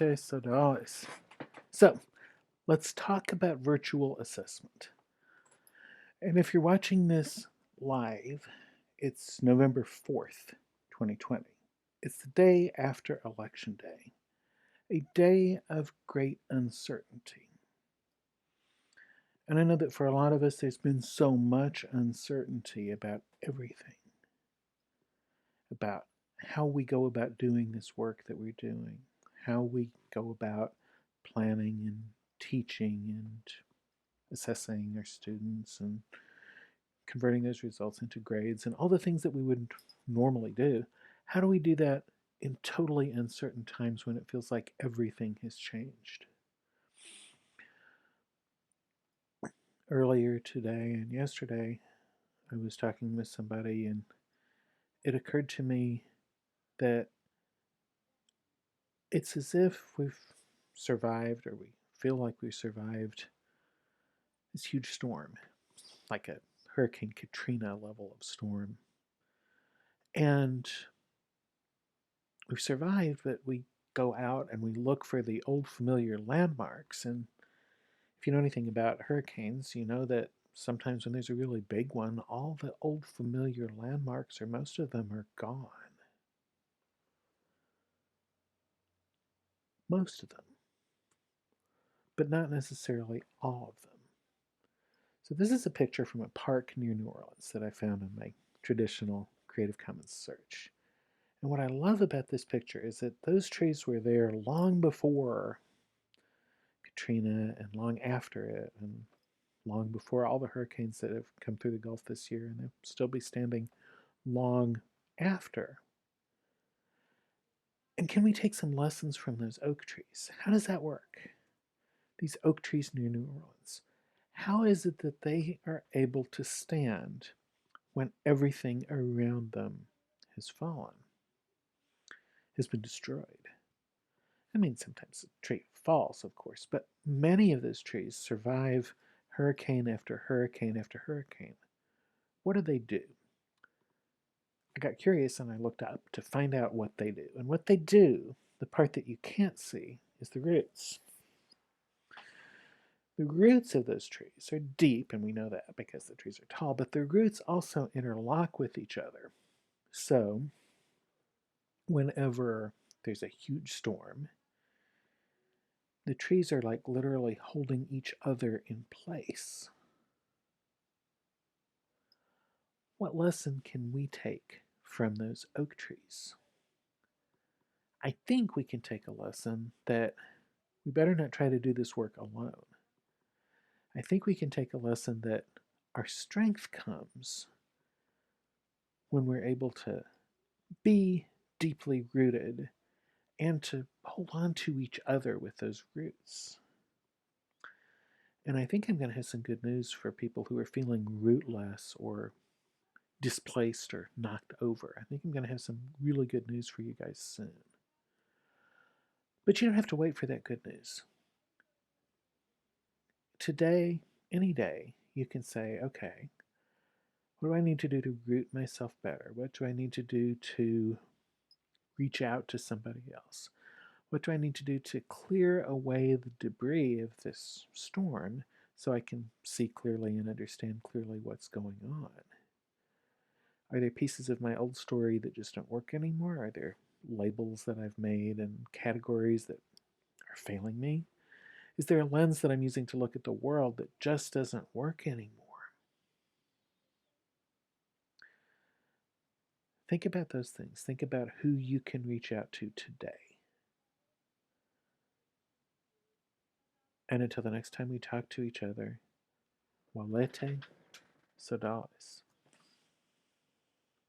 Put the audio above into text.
So nice. So, let's talk about virtual assessment. And if you're watching this live, it's November 4th, 2020. It's the day after Election Day, a day of great uncertainty. And I know that for a lot of us, there's been so much uncertainty about everything, about how we go about doing this work that we're doing, how we go about planning and teaching and assessing our students and converting those results into grades and all the things that we would normally do. How do we do that in totally uncertain times when it feels like everything has changed? Earlier today and yesterday, I was talking with somebody, and it occurred to me that it's as if we've survived, or we feel like we survived this huge storm, like a Hurricane Katrina level of storm. And we've survived, but we go out and we look for the old familiar landmarks. And if you know anything about hurricanes, you know that sometimes when there's a really big one, all the old familiar landmarks, or most of them, are gone. Most of them, but not necessarily all of them. So this is a picture from a park near New Orleans that I found in my traditional Creative Commons search. And what I love about this picture is that those trees were there long before Katrina and long after it and long before all the hurricanes that have come through the Gulf this year, and they'll still be standing long after. And can we take some lessons from those oak trees? How does that work? These oak trees near New Orleans. How is it that they are able to stand when everything around them has fallen, has been destroyed? I mean, sometimes a tree falls, of course, but many of those trees survive hurricane after hurricane after hurricane. What do they do? I got curious and I looked up to find out what they do. And what they do, the part that you can't see, is the roots. The roots of those trees are deep, and we know that because the trees are tall, but the roots also interlock with each other. So, whenever there's a huge storm, the trees are like literally holding each other in place. What lesson can we take from those oak trees? I think we can take a lesson that we better not try to do this work alone. I think we can take a lesson that our strength comes when we're able to be deeply rooted and to hold on to each other with those roots. And I think I'm going to have some good news for people who are feeling rootless or displaced or knocked over. I think I'm going to have some really good news for you guys soon. But you don't have to wait for that good news. Today, any day, you can say, okay, what do I need to do to root myself better? What do I need to do to reach out to somebody else? What do I need to do to clear away the debris of this storm so I can see clearly and understand clearly what's going on? Are there pieces of my old story that just don't work anymore? Are there labels that I've made and categories that are failing me? Is there a lens that I'm using to look at the world that just doesn't work anymore? Think about those things. Think about who you can reach out to today. And until the next time we talk to each other, walete sodalis.